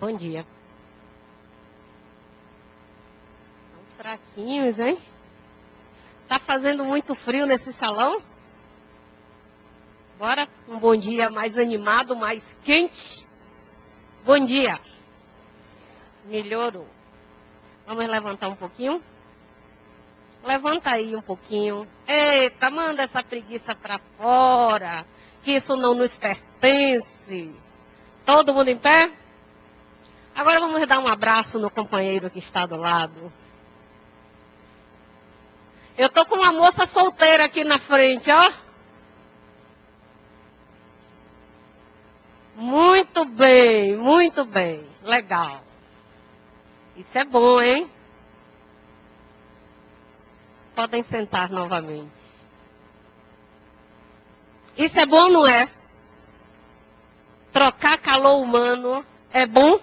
Bom dia. Estão fraquinhos, hein? Tá fazendo muito frio nesse salão? Bora? Um bom dia mais animado, mais quente. Bom dia. Melhorou. Vamos levantar um pouquinho? Levanta aí um pouquinho. Eita, manda essa preguiça para fora, que isso não nos pertence. Todo mundo em pé? Agora vamos dar um abraço no companheiro que está do lado. Eu tô com uma moça solteira aqui na frente, ó. Muito bem, muito bem. Legal. Isso é bom, hein? Podem sentar novamente. Isso é bom, não é? Trocar calor humano é bom?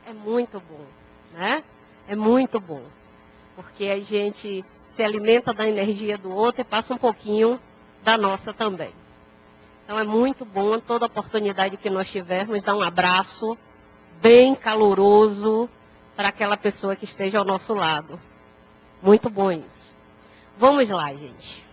É muito bom, né? É muito bom. Porque a gente se alimenta da energia do outro e passa um pouquinho da nossa também. Então é muito bom, toda oportunidade que nós tivermos, dar um abraço bem caloroso para aquela pessoa que esteja ao nosso lado. Muito bom isso. Vamos lá, gente.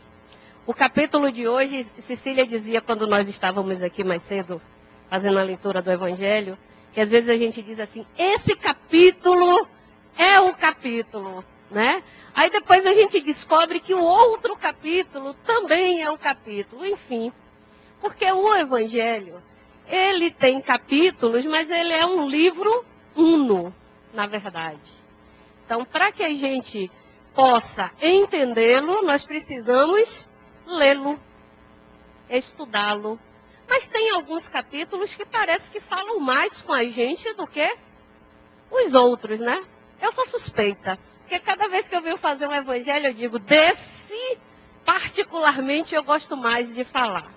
O capítulo de hoje, Cecília dizia quando nós estávamos aqui mais cedo, fazendo a leitura do Evangelho, que às vezes a gente diz assim, esse capítulo é o capítulo, né? Aí depois a gente descobre que o outro capítulo também é o capítulo, enfim. Porque o Evangelho, ele tem capítulos, mas ele é um livro uno, na verdade. Então, para que a gente possa entendê-lo, nós precisamos lê-lo, estudá-lo. Mas tem alguns capítulos que parece que falam mais com a gente do que os outros, né? Eu sou suspeita, porque cada vez que eu venho fazer um evangelho, eu digo, desse particularmente eu gosto mais de falar.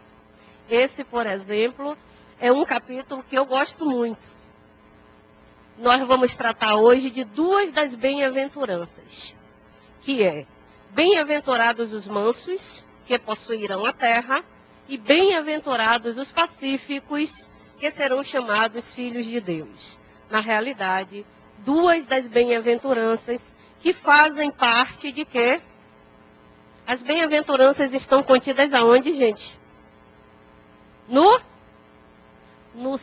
Esse, por exemplo, é um capítulo que eu gosto muito. Nós vamos tratar hoje de duas das bem-aventuranças, que é, bem-aventurados os mansos, que possuirão a terra, e bem-aventurados os pacíficos, que serão chamados filhos de Deus. Na realidade, duas das bem-aventuranças que fazem parte de quê? As bem-aventuranças estão contidas aonde, gente? No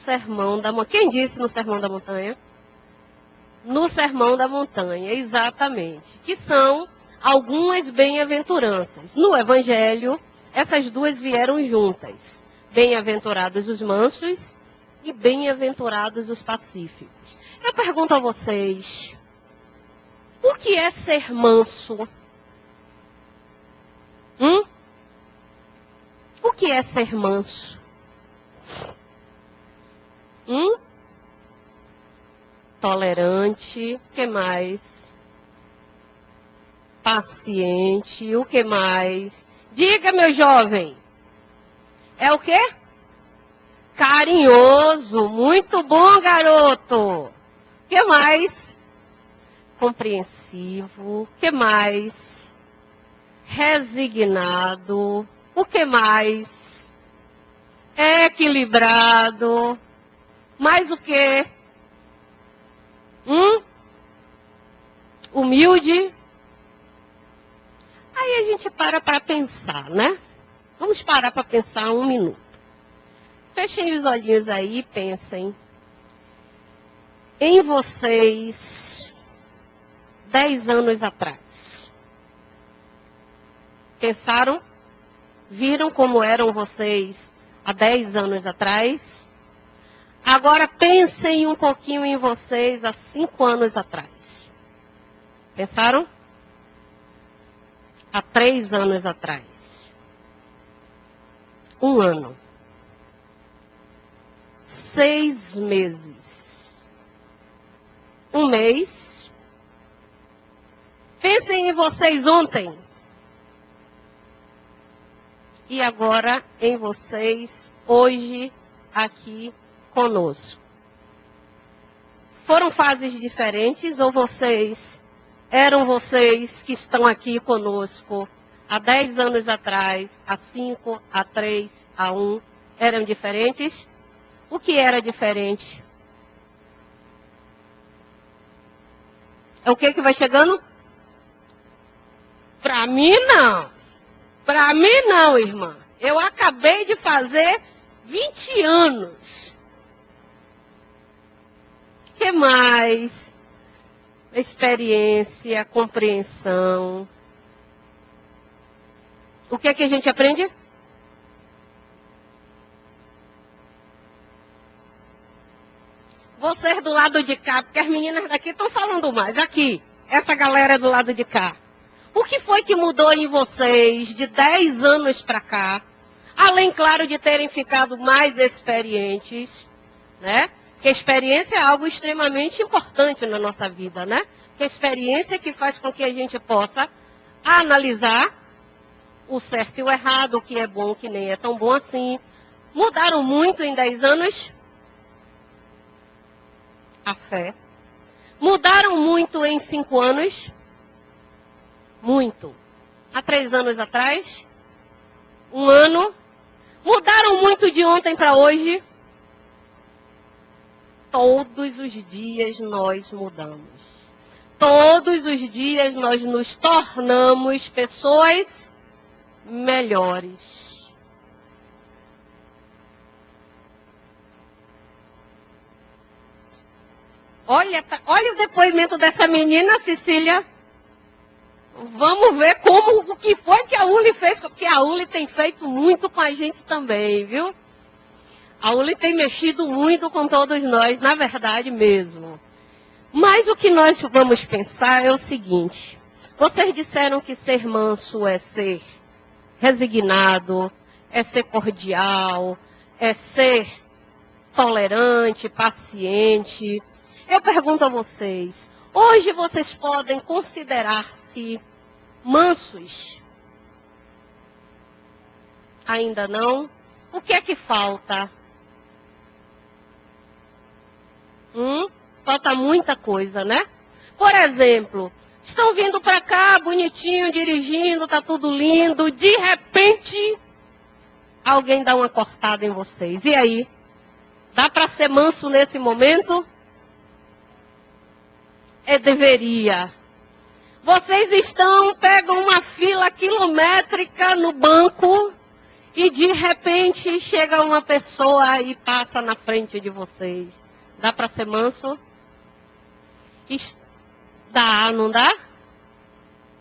Sermão da Montanha. Quem disse no Sermão da Montanha? No Sermão da Montanha, exatamente. Que são algumas bem-aventuranças. No Evangelho, essas duas vieram juntas. Bem-aventurados os mansos e bem-aventurados os pacíficos. Eu pergunto a vocês, o que é ser manso? O que é ser manso? Tolerante, o que mais? Paciente, o que mais? Diga, meu jovem. É o quê? Carinhoso, muito bom, garoto. O que mais? Compreensivo, o que mais? Resignado, o que mais? Equilibrado, mais o quê? Humilde. Aí a gente para pensar, né? Vamos parar para pensar um minuto. Fechem os olhinhos aí e pensem em vocês 10 anos atrás. Pensaram? Viram como eram vocês há 10 anos atrás? Agora pensem um pouquinho em vocês há 5 anos atrás. Pensaram? Há 3 anos atrás. 1 ano. 6 meses. 1 mês. Pensem em vocês ontem. E agora em vocês hoje aqui conosco. Foram fases diferentes ou eram vocês que estão aqui conosco há 10 anos atrás, há 5, há 3, há 1, eram diferentes? O que era diferente? É o que vai chegando? Para mim não. Para mim não, irmã. Eu acabei de fazer 20 anos. O que mais? Experiência, compreensão. O que é que a gente aprende? Vocês do lado de cá, porque as meninas daqui estão falando mais. Aqui, essa galera do lado de cá. O que foi que mudou em vocês de 10 anos para cá? Além, claro, de terem ficado mais experientes, né? Porque experiência é algo extremamente importante na nossa vida, né? Que experiência que faz com que a gente possa analisar o certo e o errado, o que é bom, o que nem é tão bom assim. Mudaram muito em 10 anos? A fé. Mudaram muito em 5 anos? Muito. Há 3 anos atrás? 1 ano? Mudaram muito de ontem para hoje? Todos os dias nós mudamos. Todos os dias nós nos tornamos pessoas melhores. Olha o depoimento dessa menina, Cecília. Vamos ver o que foi que a Uli fez, porque a Uli tem feito muito com a gente também, viu? A Uli tem mexido muito com todos nós, na verdade mesmo. Mas o que nós vamos pensar é o seguinte. Vocês disseram que ser manso é ser resignado, é ser cordial, é ser tolerante, paciente. Eu pergunto a vocês, hoje vocês podem considerar-se mansos? Ainda não? O que é que falta? Falta muita coisa, né? Por exemplo, estão vindo para cá, bonitinho, dirigindo, tá tudo lindo. De repente, alguém dá uma cortada em vocês. E aí? Dá para ser manso nesse momento? Deveria. Vocês pegam uma fila quilométrica no banco e de repente chega uma pessoa e passa na frente de vocês. Dá para ser manso? Dá, não dá?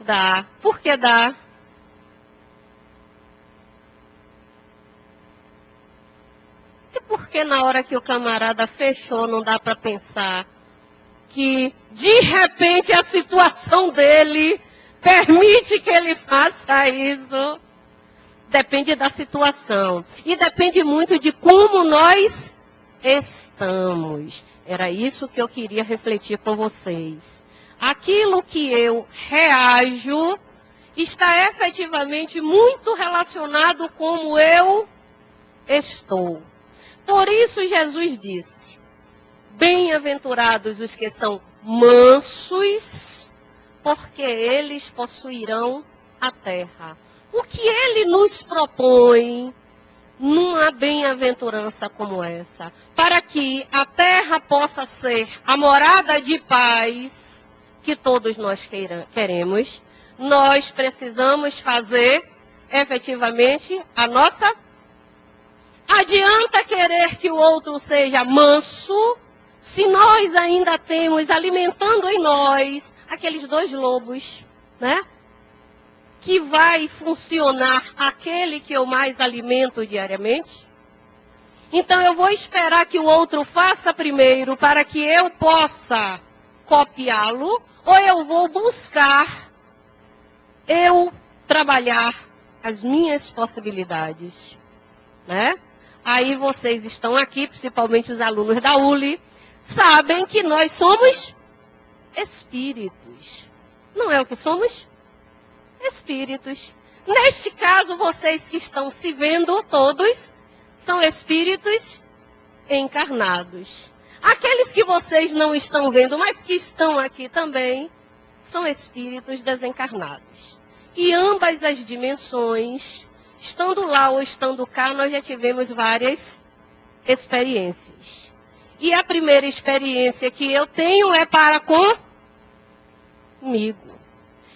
Dá. Por que dá? E por que na hora que o camarada fechou não dá para pensar que de repente a situação dele permite que ele faça isso? Depende da situação. E depende muito de como nós estamos. Era isso que eu queria refletir com vocês. Aquilo que eu reajo está efetivamente muito relacionado com como eu estou. Por isso Jesus disse, bem-aventurados os que são mansos, porque eles possuirão a terra. O que ele nos propõe numa bem-aventurança como essa? Para que a terra possa ser a morada de paz que todos nós queremos, nós precisamos fazer efetivamente a nossa. Adianta querer que o outro seja manso, se nós ainda temos alimentando em nós aqueles 2 lobos, né? Que vai funcionar aquele que eu mais alimento diariamente? Então eu vou esperar que o outro faça primeiro para que eu possa copiá-lo, ou eu vou buscar eu trabalhar as minhas possibilidades, né? Aí vocês estão aqui, principalmente os alunos da ULI, sabem que nós somos espíritos. Não é o que somos? Espíritos. Neste caso, vocês que estão se vendo todos, são espíritos encarnados. Aqueles que vocês não estão vendo, mas que estão aqui também, são espíritos desencarnados. E ambas as dimensões, estando lá ou estando cá, nós já tivemos várias experiências. E a primeira experiência que eu tenho é para com comigo.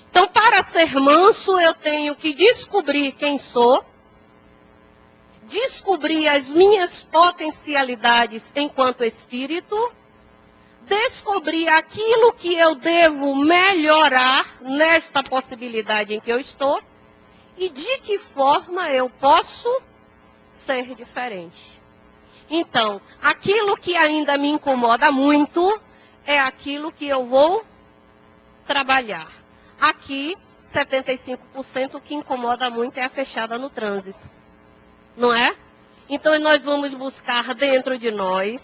Então, para ser manso, eu tenho que descobrir quem sou, descobrir as minhas potencialidades enquanto espírito, descobrir aquilo que eu devo melhorar nesta possibilidade em que eu estou e de que forma eu posso ser diferente. Então, aquilo que ainda me incomoda muito é aquilo que eu vou trabalhar. Aqui, 75% o que incomoda muito é a fechada no trânsito. Não é? Então, nós vamos buscar dentro de nós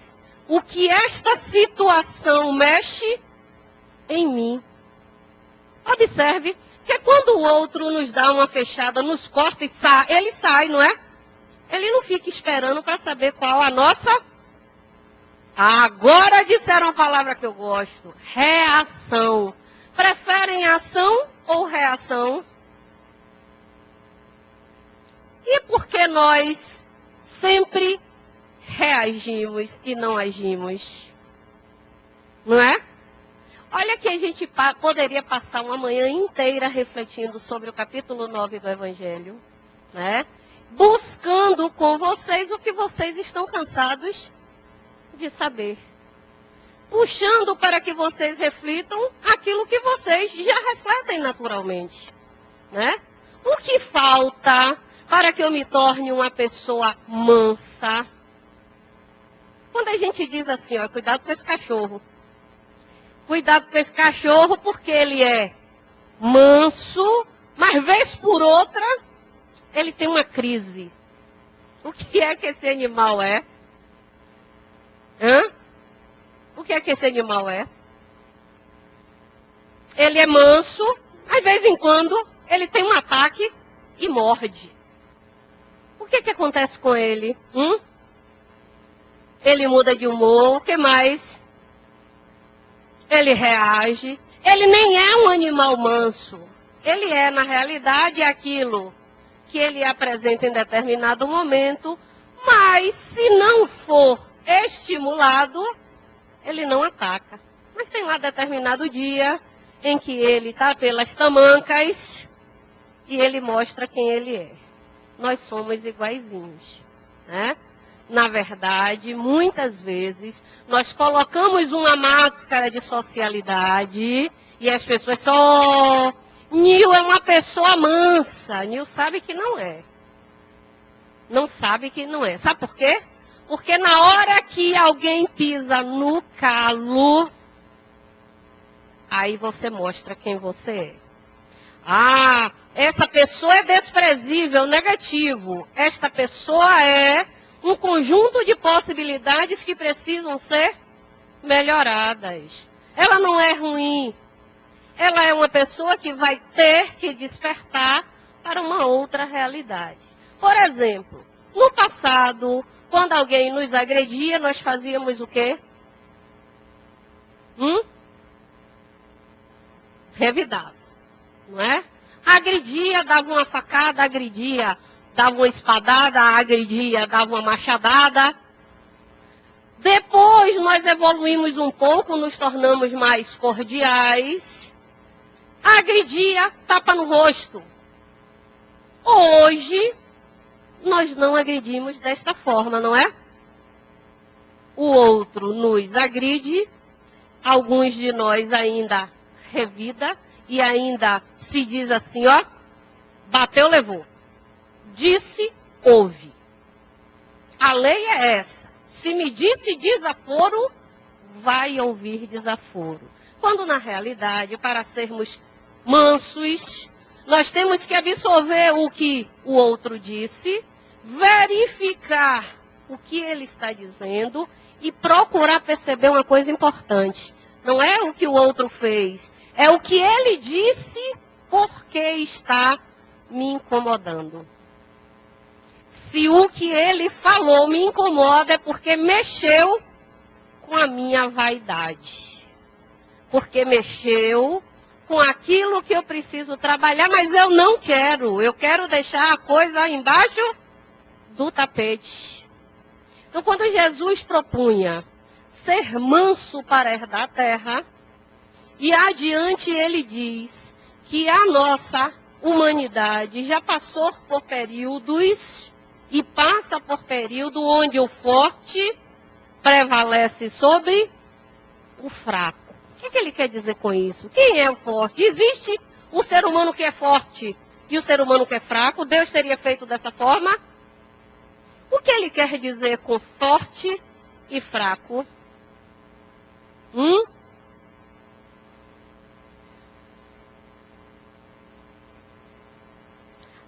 o que esta situação mexe em mim. Observe que quando o outro nos dá uma fechada, nos corta e sai, ele sai, não é? Ele não fica esperando para saber qual a nossa... Agora disseram a palavra que eu gosto. Reação. Preferem ação ou reação? E por que nós sempre reagimos e não agimos? Não é? Olha que a gente poderia passar uma manhã inteira refletindo sobre o capítulo 9 do Evangelho, né? Buscando com vocês o que vocês estão cansados de saber. Puxando para que vocês reflitam aquilo que vocês já refletem naturalmente, né? O que falta para que eu me torne uma pessoa mansa? Quando a gente diz assim, ó, cuidado com esse cachorro. Cuidado com esse cachorro porque ele é manso, mas vez por outra ele tem uma crise. O que é que esse animal é? Hã? O que é que esse animal é? Ele é manso, mas de vez em quando ele tem um ataque e morde. O que acontece com ele? Ele muda de humor, o que mais? Ele reage. Ele nem é um animal manso. Ele é, na realidade, aquilo que ele apresenta em determinado momento, mas se não for estimulado, ele não ataca. Mas tem lá determinado dia em que ele está pelas tamancas e ele mostra quem ele é. Nós somos iguaizinhos, né? Na verdade, muitas vezes, nós colocamos uma máscara de socialidade e as pessoas só... Nil é uma pessoa mansa. Nil sabe que não é. Não sabe que não é. Sabe por quê? Porque na hora que alguém pisa no calo, aí você mostra quem você é. Ah, essa pessoa é desprezível, negativo. Esta pessoa é um conjunto de possibilidades que precisam ser melhoradas. Ela não é ruim. Ela é uma pessoa que vai ter que despertar para uma outra realidade. Por exemplo, no passado, quando alguém nos agredia, nós fazíamos o quê? Revidava, não é? Agredia, dava uma facada, agredia, dava uma espadada, agredia, dava uma machadada. Depois nós evoluímos um pouco, nos tornamos mais cordiais. Agredia, tapa no rosto. Hoje, nós não agredimos desta forma, não é? O outro nos agride, alguns de nós ainda revida e ainda se diz assim, ó, bateu, levou. Disse, ouve. A lei é essa. Se me disse desaforo, vai ouvir desaforo. Quando na realidade, para sermos mansos, nós temos que absorver o que o outro disse, verificar o que ele está dizendo e procurar perceber uma coisa importante. Não é o que o outro fez, é o que ele disse porque está me incomodando. Se o que ele falou me incomoda é porque mexeu com a minha vaidade. Porque mexeu com aquilo que eu preciso trabalhar, mas eu não quero. Eu quero deixar a coisa embaixo do tapete. Então, quando Jesus propunha ser manso para herdar a terra, E adiante ele diz que a nossa humanidade já passou por períodos e passa por período onde o forte prevalece sobre o fraco. O que ele quer dizer com isso? Quem é o forte? Existe um ser humano que é forte e o ser humano que é fraco? Deus teria feito dessa forma? O que ele quer dizer com forte e fraco?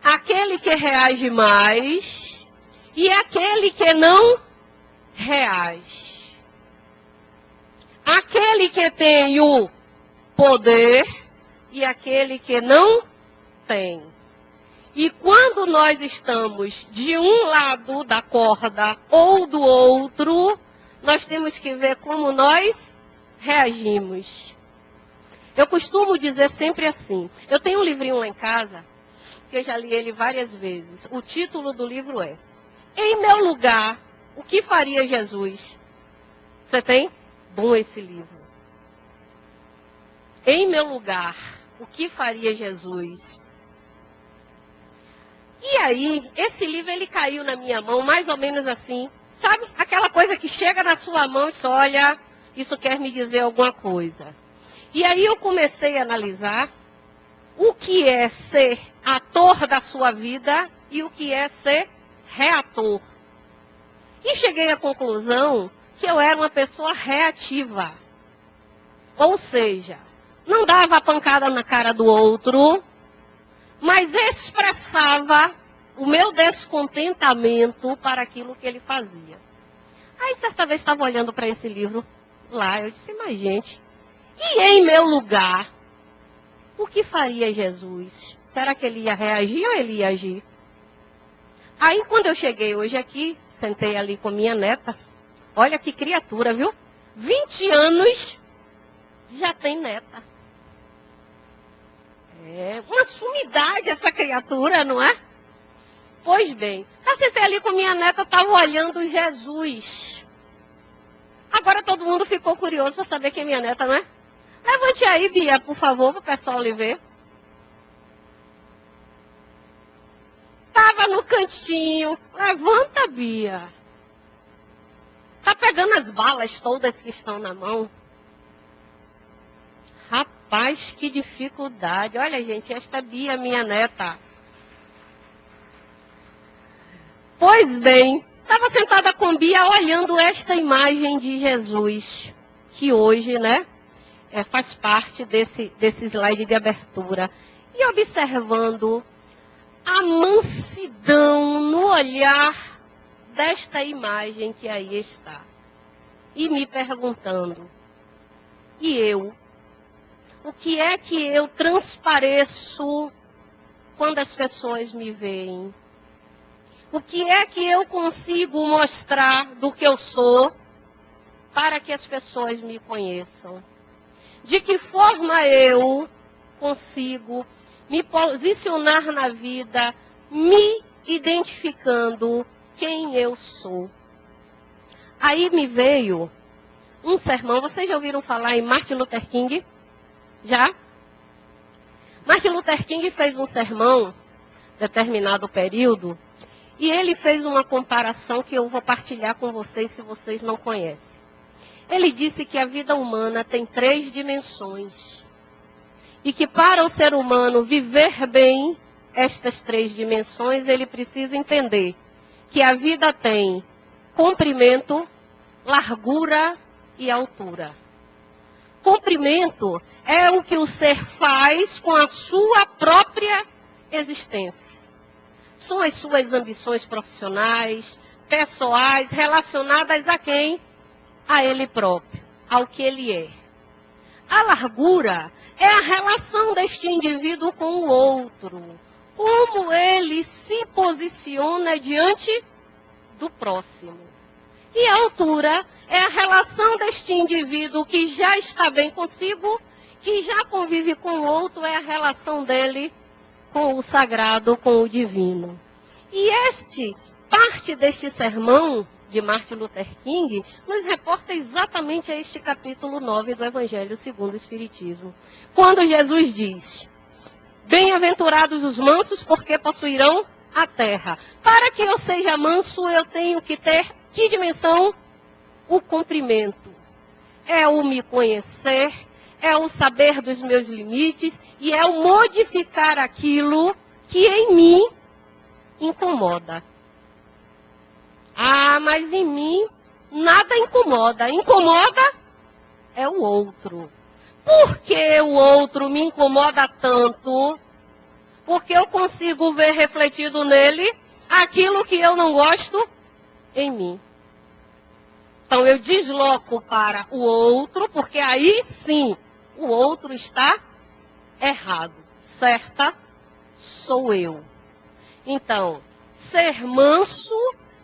Aquele que reage mais e aquele que não reage. Aquele que tem o poder e aquele que não tem. E quando nós estamos de um lado da corda ou do outro, nós temos que ver como nós reagimos. Eu costumo dizer sempre assim. Eu tenho um livrinho lá em casa, que eu já li ele várias vezes. O título do livro é Em Meu Lugar, o que faria Jesus? Você tem? Bom esse livro. Em meu lugar, o que faria Jesus? E aí, esse livro ele caiu na minha mão mais ou menos assim. Sabe? Aquela coisa que chega na sua mão e diz, olha, isso quer me dizer alguma coisa. E aí eu comecei a analisar o que é ser ator da sua vida e o que é ser reator. E cheguei à conclusão que eu era uma pessoa reativa. Ou seja, não dava pancada na cara do outro, mas expressava o meu descontentamento para aquilo que ele fazia. Aí certa vez estava olhando para esse livro lá, eu disse, mas gente, e em meu lugar, o que faria Jesus? Será que ele ia reagir ou ele ia agir? Aí quando eu cheguei hoje aqui, sentei ali com minha neta, olha que criatura, viu? 20 anos, já tem neta. É uma sumidade essa criatura, não é? Pois bem, eu sentei ali com minha neta, estava olhando Jesus. Agora todo mundo ficou curioso para saber quem é minha neta, não é? Levante aí, Bia, por favor, para o pessoal lhe ver. Estava no cantinho. Levanta, Bia. Está pegando as balas todas que estão na mão. Rapaz, que dificuldade. Olha, gente, esta Bia, minha neta. Pois bem, estava sentada com Bia olhando esta imagem de Jesus, que hoje, né, faz parte desse slide de abertura. E observando a mansidão no olhar desta imagem que aí está. E me perguntando, e eu? O que é que eu transpareço quando as pessoas me veem? O que é que eu consigo mostrar do que eu sou para que as pessoas me conheçam? De que forma eu consigo me posicionar na vida, me identificando quem eu sou? Aí me veio um sermão. Vocês já ouviram falar em Martin Luther King? Já? Martin Luther King fez um sermão, determinado período, e ele fez uma comparação que eu vou partilhar com vocês se vocês não conhecem. Ele disse que a vida humana tem 3 dimensões. E que para o ser humano viver bem estas 3 dimensões, ele precisa entender que a vida tem comprimento, largura e altura. Comprimento é o que o ser faz com a sua própria existência. São as suas ambições profissionais, pessoais, relacionadas a quem? A ele próprio, ao que ele é. A largura é a relação deste indivíduo com o outro. Como ele se posiciona diante do próximo. E a altura é a relação deste indivíduo que já está bem consigo, que já convive com o outro, é a relação dele com o sagrado, com o divino. E parte deste sermão de Martin Luther King, nos reporta exatamente a este capítulo 9 do Evangelho segundo o Espiritismo. Quando Jesus diz: bem-aventurados os mansos, porque possuirão a terra. Para que eu seja manso, eu tenho que ter que dimensão? O comprimento. É o me conhecer, é o saber dos meus limites e é o modificar aquilo que em mim incomoda. Ah, mas em mim nada incomoda. Incomoda é o outro. Por que o outro me incomoda tanto? Porque eu consigo ver refletido nele aquilo que eu não gosto em mim. Então eu desloco para o outro, porque aí sim o outro está errado. Certa sou eu. Então, ser manso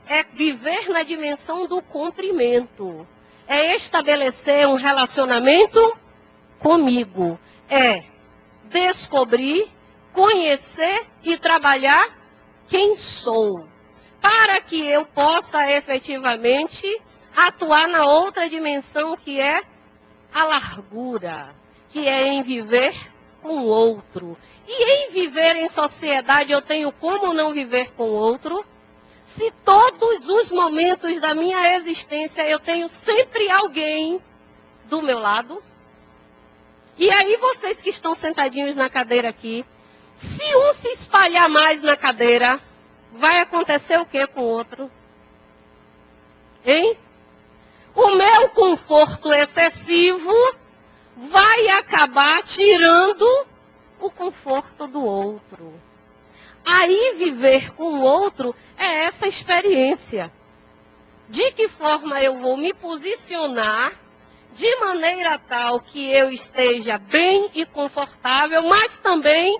é viver na dimensão do comprimento. É estabelecer um relacionamento comigo. É descobrir, conhecer e trabalhar quem sou. Para que eu possa efetivamente atuar na outra dimensão que é a largura. Que é em viver com o outro. E em viver em sociedade eu tenho como não viver com o outro? Se todos os momentos da minha existência eu tenho sempre alguém do meu lado. E aí vocês que estão sentadinhos na cadeira aqui, se um se espalhar mais na cadeira, vai acontecer o que com o outro? Hein? O meu conforto excessivo vai acabar tirando o conforto do outro. Aí viver com o outro é essa experiência. De que forma eu vou me posicionar de maneira tal que eu esteja bem e confortável, mas também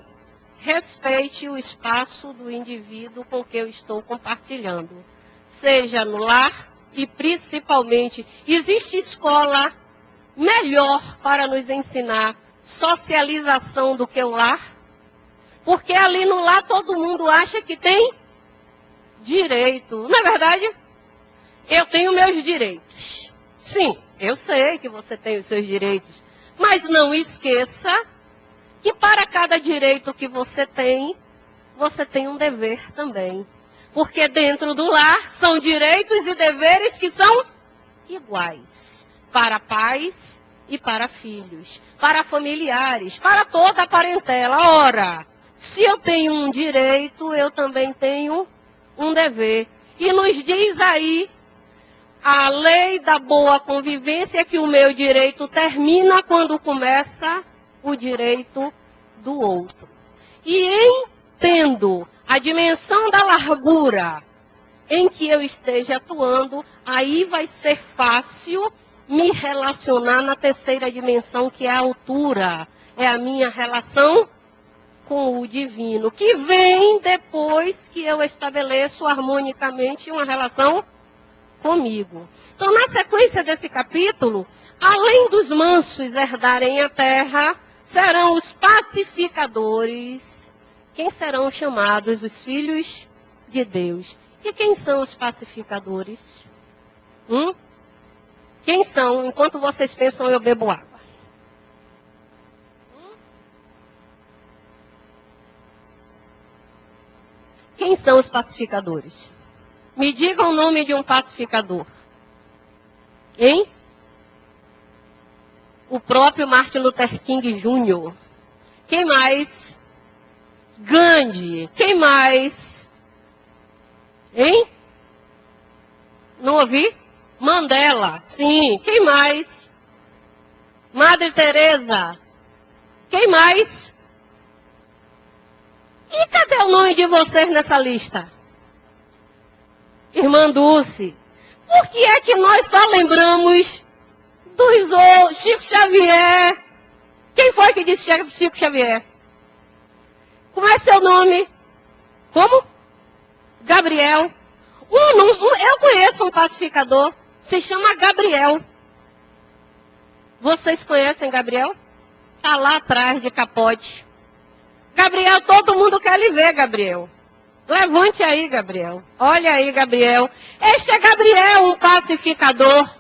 respeite o espaço do indivíduo com que eu estou compartilhando. Seja no lar e principalmente, existe escola melhor para nos ensinar socialização do que o lar? Porque ali no lar todo mundo acha que tem direito. Não é verdade? Eu tenho meus direitos. Sim, eu sei que você tem os seus direitos. Mas não esqueça que para cada direito que você tem um dever também. Porque dentro do lar são direitos e deveres que são iguais. Para pais e para filhos. Para familiares, para toda a parentela. Ora, se eu tenho um direito, eu também tenho um dever. E nos diz aí a lei da boa convivência que o meu direito termina quando começa o direito do outro. E entendo a dimensão da largura em que eu esteja atuando, aí vai ser fácil me relacionar na terceira dimensão, que é a altura. É a minha relação com o divino, que vem depois que eu estabeleço harmonicamente uma relação comigo. Então, na sequência desse capítulo, além dos mansos herdarem a terra, serão os pacificadores, quem serão chamados os filhos de Deus. E quem são os pacificadores? Quem são? Enquanto vocês pensam, eu bebo água. Quem são os pacificadores? Me diga o nome de um pacificador. Hein? O próprio Martin Luther King Jr. Quem mais? Gandhi. Quem mais? Hein? Não ouvi? Mandela. Sim. Quem mais? Madre Teresa. Quem mais? E cadê o nome de vocês nessa lista? Irmã Dulce. Por que é que nós só lembramos dos Chico Xavier? Quem foi que disse Chico Xavier? Como é seu nome? Como? Gabriel. Eu conheço um pacificador. Se chama Gabriel. Vocês conhecem Gabriel? Está lá atrás de capote. Gabriel, todo mundo quer lhe ver, Gabriel. Levante aí, Gabriel. Olha aí, Gabriel. Este é Gabriel, um pacificador.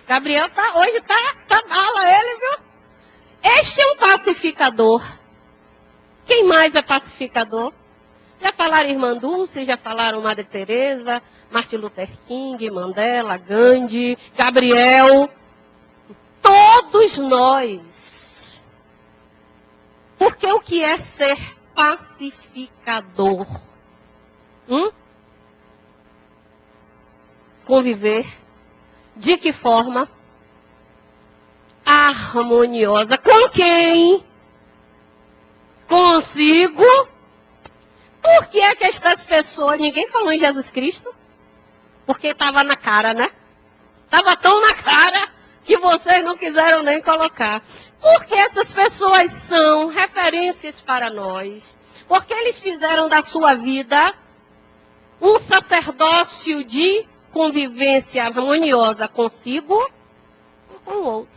Gabriel hoje tá bala ele, viu? Este é um pacificador. Quem mais é pacificador? Já falaram Irmã Dulce, já falaram Madre Teresa, Martin Luther King, Mandela, Gandhi, Gabriel. Todos nós. Porque o que é ser pacificador? Conviver. De que forma? Harmoniosa. Com quem? Consigo. Por que é que estas pessoas, ninguém falou em Jesus Cristo? Porque estava na cara, né? Estava tão na cara que vocês não quiseram nem colocar. Porque essas pessoas são referências para nós. Porque eles fizeram da sua vida um sacerdócio de convivência harmoniosa consigo e com o outro.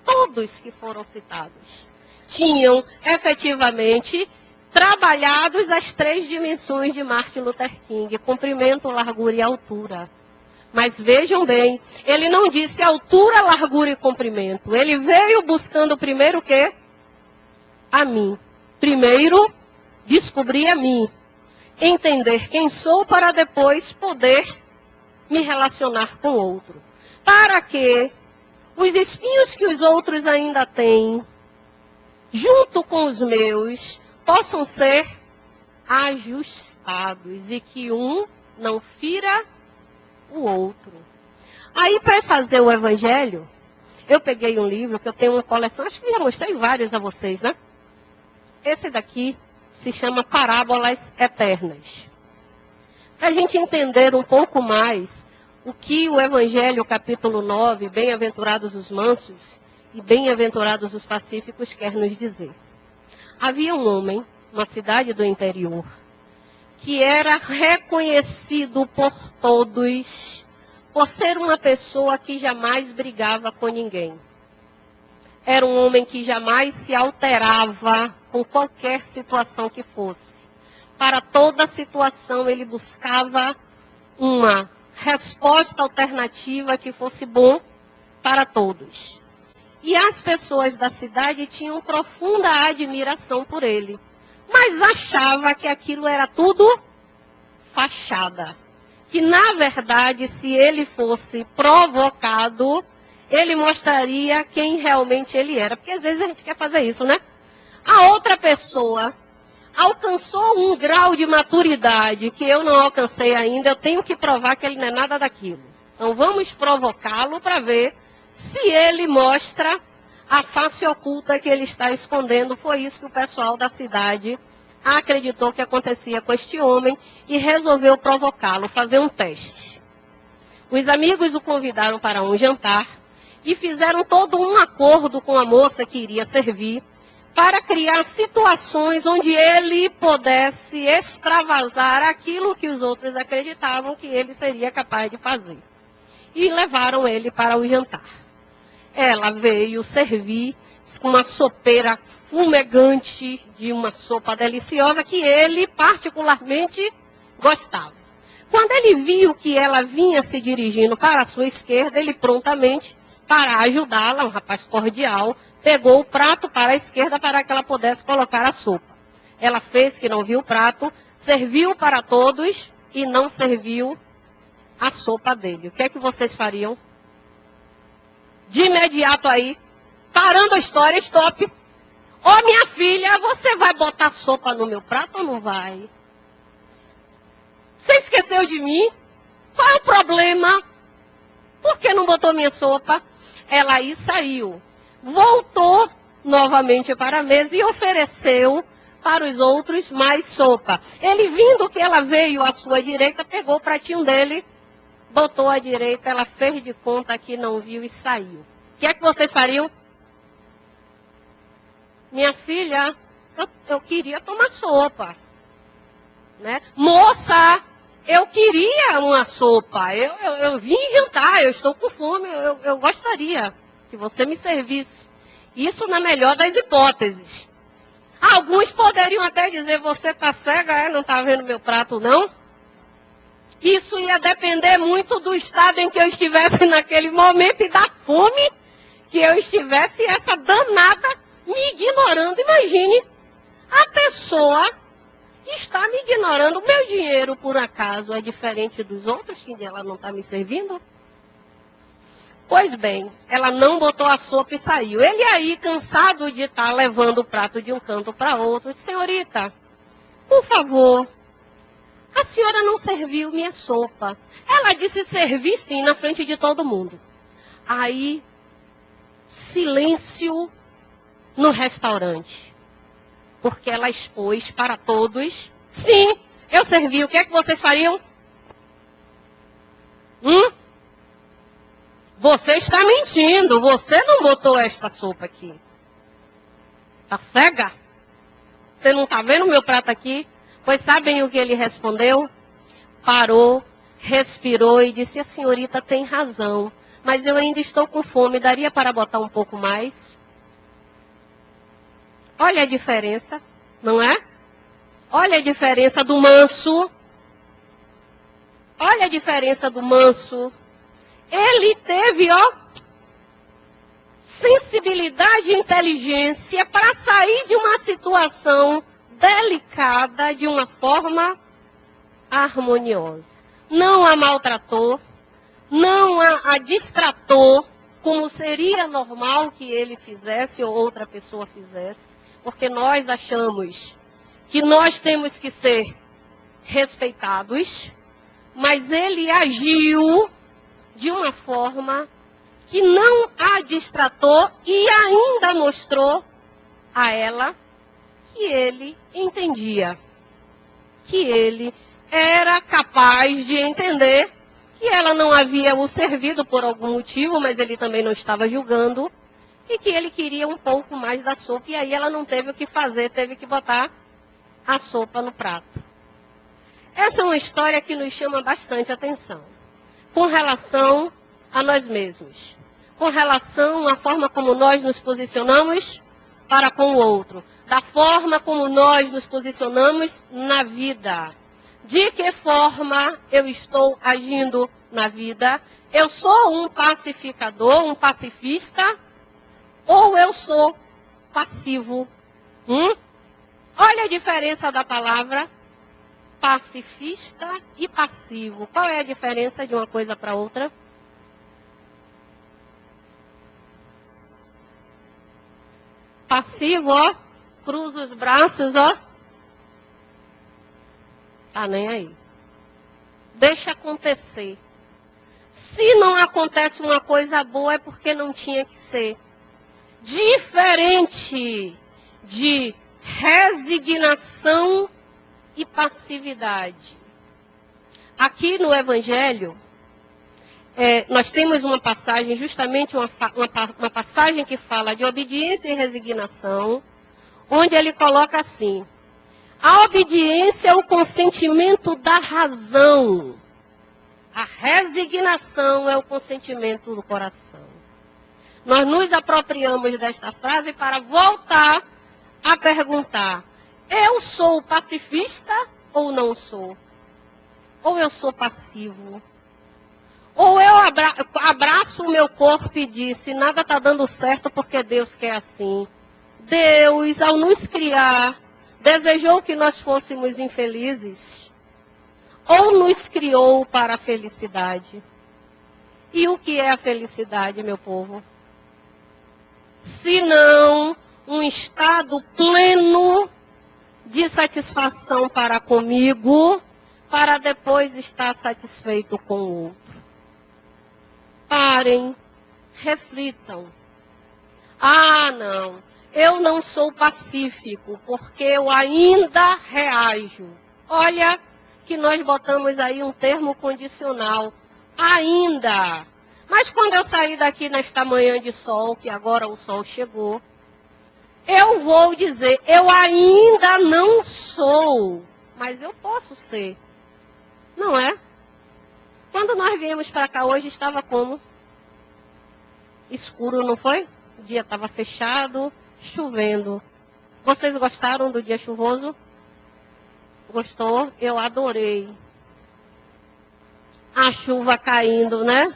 Todos que foram citados tinham efetivamente trabalhados as 3 dimensões de Martin Luther King: comprimento, largura e altura. Mas vejam bem, ele não disse altura, largura e comprimento. Ele veio buscando primeiro o quê? A mim. Primeiro, descobrir a mim. Entender quem sou para depois poder me relacionar com o outro. Para que os espinhos que os outros ainda têm, junto com os meus, possam ser ajustados e que um não fira o outro. Aí, para fazer o evangelho, eu peguei um livro que eu tenho uma coleção, acho que já mostrei vários a vocês, né? Esse daqui se chama Parábolas Eternas. Para a gente entender um pouco mais o que o Evangelho, capítulo 9, bem-aventurados os mansos e bem-aventurados os pacíficos, quer nos dizer. Havia um homem, uma cidade do interior, que era reconhecido por todos por ser uma pessoa que jamais brigava com ninguém. Era um homem que jamais se alterava com qualquer situação que fosse. Para toda situação ele buscava uma resposta alternativa que fosse bom para todos. E as pessoas da cidade tinham profunda admiração por ele. Mas achava que aquilo era tudo fachada. Que, na verdade, se ele fosse provocado, ele mostraria quem realmente ele era. Porque às vezes a gente quer fazer isso, né? A outra pessoa alcançou um grau de maturidade que eu não alcancei ainda, eu tenho que provar que ele não é nada daquilo. Então vamos provocá-lo para ver se ele mostra a face oculta que ele está escondendo. Foi isso que o pessoal da cidade acreditou que acontecia com este homem e resolveu provocá-lo, fazer um teste. Os amigos o convidaram para um jantar e fizeram todo um acordo com a moça que iria servir para criar situações onde ele pudesse extravasar aquilo que os outros acreditavam que ele seria capaz de fazer. E levaram ele para o jantar. Ela veio servir com uma sopeira fumegante de uma sopa deliciosa que ele particularmente gostava. Quando ele viu que ela vinha se dirigindo para a sua esquerda, ele prontamente, para ajudá-la, um rapaz cordial, pegou o prato para a esquerda para que ela pudesse colocar a sopa. Ela fez que não viu o prato, serviu para todos e não serviu a sopa dele. O que é que vocês fariam? De imediato aí, parando a história, stop. Ô minha filha, você vai botar sopa no meu prato ou não vai? Você esqueceu de mim? Qual é o problema? Por que não botou minha sopa? Ela aí saiu. Voltou novamente para a mesa e ofereceu para os outros mais sopa. Ele, vindo que ela veio à sua direita, pegou o pratinho dele, botou à direita, ela fez de conta que não viu e saiu. O que é que vocês fariam? Minha filha, eu queria tomar sopa. Né? Moça, eu queria uma sopa. Eu vim jantar, eu estou com fome, eu gostaria que você me servisse. Isso na melhor das hipóteses. Alguns poderiam até dizer, você está cega, não está vendo meu prato, não? Isso ia depender muito do estado em que eu estivesse naquele momento e da fome que eu estivesse, essa danada me ignorando. Imagine, a pessoa está me ignorando. O meu dinheiro, por acaso, é diferente dos outros, que ela não está me servindo? Pois bem, ela não botou a sopa e saiu. Ele aí, cansado de estar levando o prato de um canto para outro, disse, senhorita, por favor, a senhora não serviu minha sopa. Ela disse, servi sim, na frente de todo mundo. Aí, silêncio no restaurante. Porque ela expôs para todos, sim, eu servi, o que é que vocês fariam? Você está mentindo, você não botou esta sopa aqui. Tá cega? Você não está vendo o meu prato aqui? Pois sabem o que ele respondeu? Parou, respirou e disse, a senhorita tem razão, mas eu ainda estou com fome, daria para botar um pouco mais? Olha a diferença, não é? Olha a diferença do manso. Olha a diferença do manso. Ele teve, sensibilidade e inteligência para sair de uma situação delicada de uma forma harmoniosa. Não a maltratou, não a distratou, como seria normal que ele fizesse ou outra pessoa fizesse, porque nós achamos que nós temos que ser respeitados, mas ele agiu de uma forma que não a distratou e ainda mostrou a ela que ele entendia, que ele era capaz de entender que ela não havia o servido por algum motivo, mas ele também não estava julgando, e que ele queria um pouco mais da sopa, e aí ela não teve o que fazer, teve que botar a sopa no prato. Essa é uma história que nos chama bastante atenção, com relação a nós mesmos, com relação à forma como nós nos posicionamos para com o outro, da forma como nós nos posicionamos na vida. De que forma eu estou agindo na vida? Eu sou um pacificador, um pacifista, ou eu sou passivo? Olha a diferença da palavra pacifista e passivo. Qual é a diferença de uma coisa para outra? Passivo, cruza os braços, tá nem aí. Deixa acontecer. Se não acontece uma coisa boa é porque não tinha que ser. Diferente de resignação e passividade. Aqui no Evangelho, nós temos uma passagem, justamente uma passagem que fala de obediência e resignação, onde ele coloca assim, a obediência é o consentimento da razão, a resignação é o consentimento do coração. Nós nos apropriamos desta frase para voltar a perguntar, eu sou pacifista ou não sou? Ou eu sou passivo? Ou eu abraço o meu corpo e disse, nada está dando certo porque Deus quer assim. Deus, ao nos criar, desejou que nós fôssemos infelizes? Ou nos criou para a felicidade? E o que é a felicidade, meu povo? Se não um estado pleno de satisfação para comigo, para depois estar satisfeito com o outro. Parem, reflitam. Ah, não, eu não sou pacífico, porque eu ainda reajo. Olha que nós botamos aí um termo condicional, ainda. Mas quando eu sair daqui nesta manhã de sol, que agora o sol chegou, eu vou dizer, eu ainda não sou, mas eu posso ser. Não é? Quando nós viemos para cá hoje, estava como? Escuro, não foi? O dia estava fechado, chovendo. Vocês gostaram do dia chuvoso? Gostou? Eu adorei. A chuva caindo, né?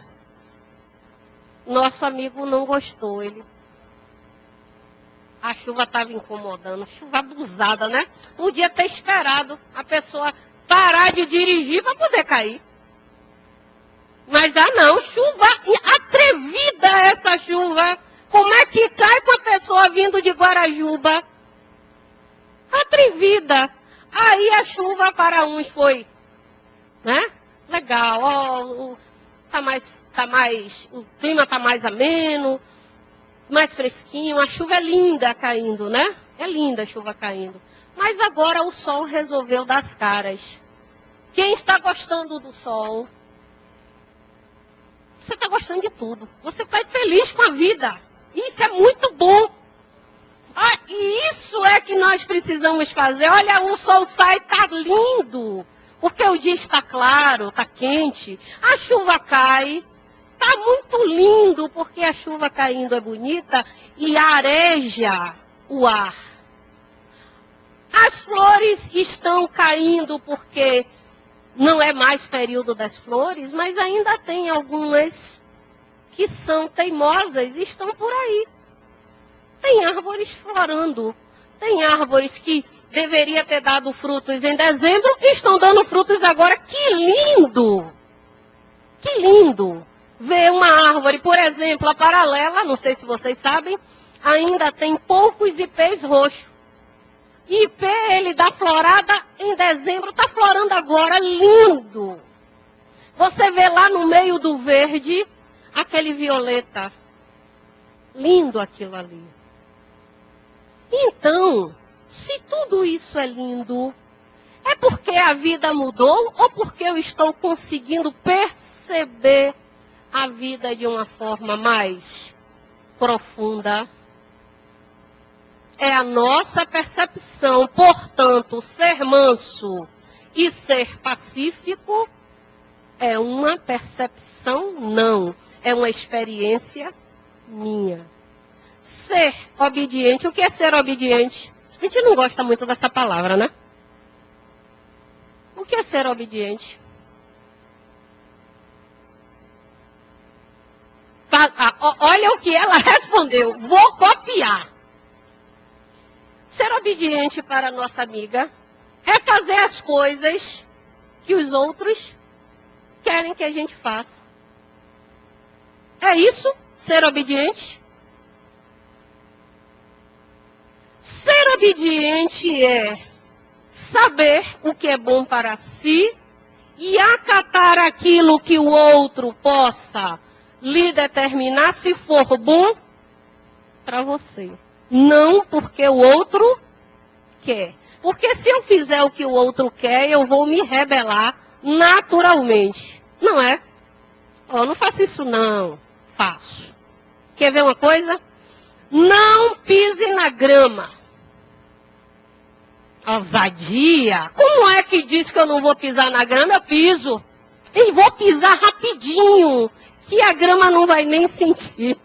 Nosso amigo não gostou. A chuva estava incomodando. Chuva abusada, né? Podia ter esperado a pessoa parar de dirigir para poder cair. Mas não, chuva atrevida essa chuva. Como é que cai com a pessoa vindo de Guarajuba? Atrevida. Aí a chuva para uns foi, né? Legal, ó, o clima tá mais ameno, mais fresquinho, a chuva é linda caindo, né? É linda a chuva caindo. Mas agora o sol resolveu dar as caras. Quem está gostando do sol? Você está gostando de tudo. Você está feliz com a vida. Isso é muito bom. E isso é que nós precisamos fazer. Olha, o sol sai, está lindo. Porque o dia está claro, está quente. A chuva cai. Está muito lindo, porque a chuva caindo é bonita e areja o ar. As flores estão caindo porque não é mais período das flores, mas ainda tem algumas que são teimosas e estão por aí. Tem árvores florando. Tem árvores que deveria ter dado frutos em dezembro e estão dando frutos agora. Que lindo! Que lindo! Ver uma árvore, por exemplo, a paralela, não sei se vocês sabem, ainda tem poucos ipês roxos. Ipê, ele dá florada em dezembro, está florando agora, lindo! Você vê lá no meio do verde, aquele violeta. Lindo aquilo ali. Então, se tudo isso é lindo, é porque a vida mudou ou porque eu estou conseguindo perceber a vida de uma forma mais profunda? É a nossa percepção. Portanto, ser manso e ser pacífico é uma percepção? Não. É uma experiência minha. Ser obediente. O que é ser obediente? A gente não gosta muito dessa palavra, né? O que é ser obediente? Olha o que ela respondeu. Vou copiar. Ser obediente para a nossa amiga é fazer as coisas que os outros querem que a gente faça. É isso? Ser obediente? Ser obediente é saber o que é bom para si e acatar aquilo que o outro possa lhe determinar se for bom para você. Não porque o outro quer. Porque se eu fizer o que o outro quer, eu vou me rebelar naturalmente. Não é? Não faço isso não. Faço. Quer ver uma coisa? Não pise na grama. Ousadia. Como é que diz que eu não vou pisar na grama? Eu piso. E vou pisar rapidinho. Que a grama não vai nem sentir.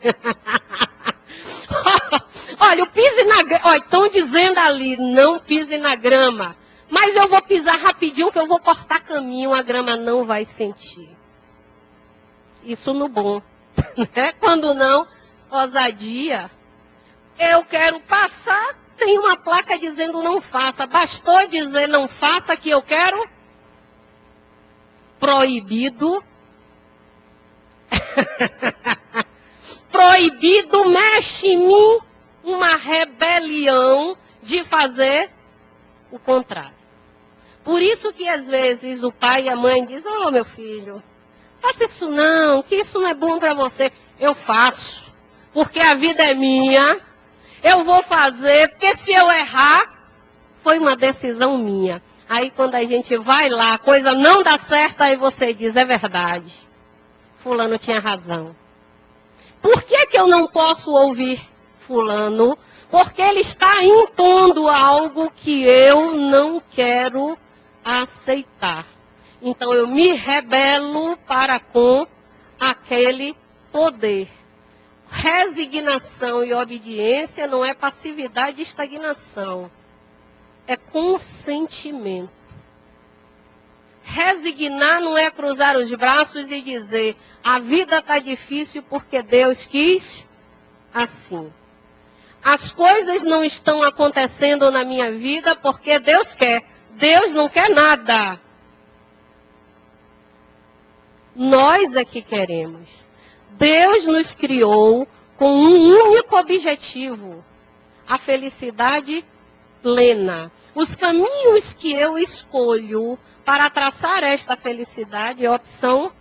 Olha, o pise na grama. Olha, estão dizendo ali, não pise na grama. Mas eu vou pisar rapidinho que eu vou cortar caminho, a grama não vai sentir. Isso no bom. Quando não, ousadia. Eu quero passar, tem uma placa dizendo não faça. Bastou dizer não faça que eu quero? Proibido. Proibido mexe em mim uma rebelião de fazer o contrário. Por isso que às vezes o pai e a mãe dizem, meu filho, faça isso não, que isso não é bom para você. Eu faço, porque a vida é minha, eu vou fazer, porque se eu errar, foi uma decisão minha. Aí quando a gente vai lá, a coisa não dá certo, aí você diz, é verdade, fulano tinha razão. Por que eu não posso ouvir fulano? Porque ele está impondo algo que eu não quero aceitar. Então eu me rebelo para com aquele poder. Resignação e obediência não é passividade e estagnação. É consentimento. Resignar não é cruzar os braços e dizer, a vida está difícil porque Deus quis assim. As coisas não estão acontecendo na minha vida porque Deus quer. Deus não quer nada. Nós é que queremos. Deus nos criou com um único objetivo, a felicidade plena. Os caminhos que eu escolho para traçar esta felicidade é opção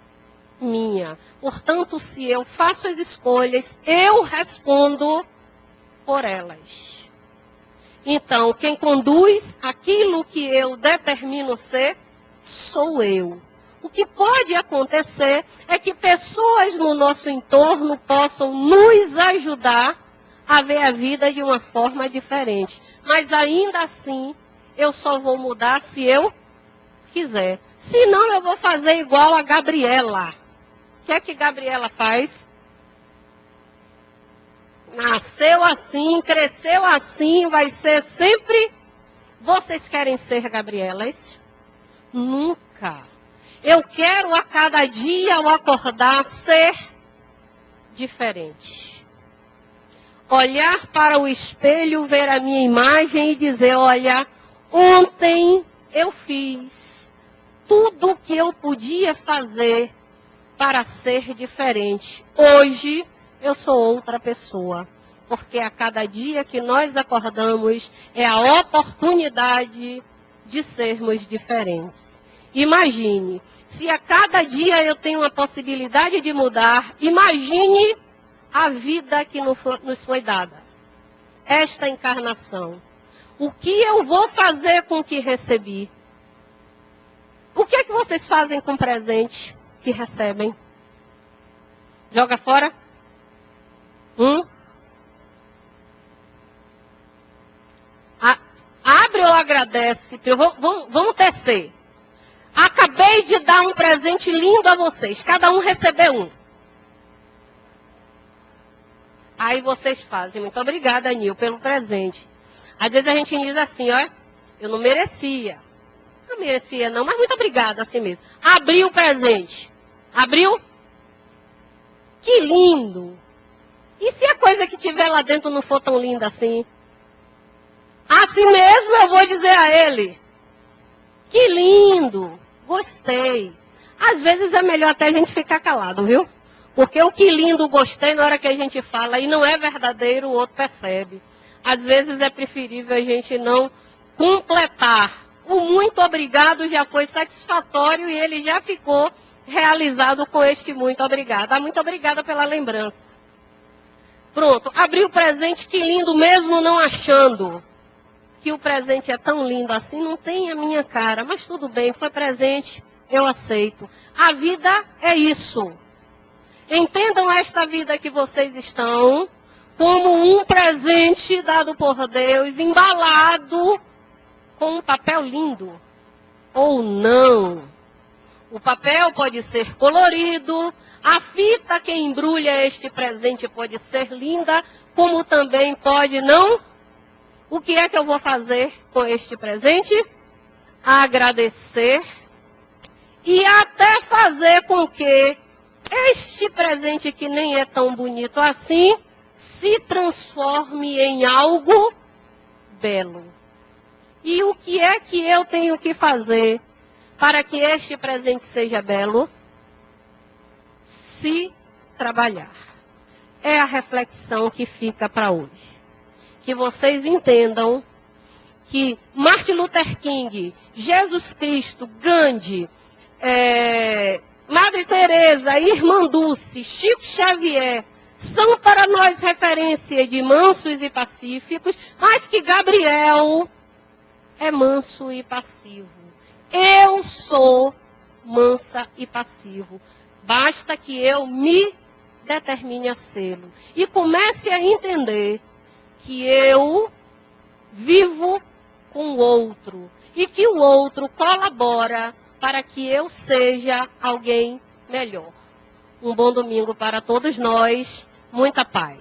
minha. Portanto, se eu faço as escolhas, eu respondo por elas. Então, quem conduz aquilo que eu determino ser, sou eu. O que pode acontecer é que pessoas no nosso entorno possam nos ajudar a ver a vida de uma forma diferente. Mas ainda assim, eu só vou mudar se eu quiser. Senão eu vou fazer igual a Gabriela. O que é que Gabriela faz? Nasceu assim, cresceu assim, vai ser sempre... Vocês querem ser Gabrielas? Nunca. Eu quero a cada dia ao acordar ser diferente. Olhar para o espelho, ver a minha imagem e dizer, olha, ontem eu fiz tudo o que eu podia fazer para ser diferente. Hoje eu sou outra pessoa. Porque a cada dia que nós acordamos é a oportunidade de sermos diferentes. Imagine, se a cada dia eu tenho a possibilidade de mudar, imagine a vida que nos foi dada. Esta encarnação. O que eu vou fazer com o que recebi? O que é que vocês fazem com o presente que recebem? Joga fora? Abre ou agradece? Vamos tecer. Acabei de dar um presente lindo a vocês. Cada um recebeu um. Aí vocês fazem. Muito obrigada, Nil, pelo presente. Às vezes a gente diz assim, ó. Eu não merecia. Não merecia não, mas muito obrigada assim mesmo. Abriu o presente. Abriu? Que lindo. E se a coisa que tiver lá dentro não for tão linda assim? Assim mesmo eu vou dizer a ele. Que lindo. Gostei. Às vezes é melhor até a gente ficar calado, viu? Porque o que lindo, gostei, na hora que a gente fala e não é verdadeiro, o outro percebe. Às vezes é preferível a gente não completar. O muito obrigado já foi satisfatório e ele já ficou realizado com este muito obrigado. Muito obrigada pela lembrança. Pronto, abri o presente, que lindo, mesmo não achando que o presente é tão lindo assim, não tem a minha cara, mas tudo bem, foi presente, eu aceito. A vida é isso. Entendam esta vida que vocês estão como um presente dado por Deus, embalado com um papel lindo. Ou não. O papel pode ser colorido, a fita que embrulha este presente pode ser linda, como também pode não. O que é que eu vou fazer com este presente? Agradecer e até fazer com que este presente, que nem é tão bonito assim, se transforme em algo belo. E o que é que eu tenho que fazer para que este presente seja belo? Se trabalhar. É a reflexão que fica para hoje. Que vocês entendam que Martin Luther King, Jesus Cristo, Gandhi, Madre Teresa, Irmã Dulce, Chico Xavier, são para nós referência de mansos e pacíficos, mas que Gabriel é manso e passivo. Eu sou mansa e passivo. Basta que eu me determine a sê-lo. E comece a entender que eu vivo com o outro e que o outro colabora para que eu seja alguém melhor. Um bom domingo para todos nós. muita paz.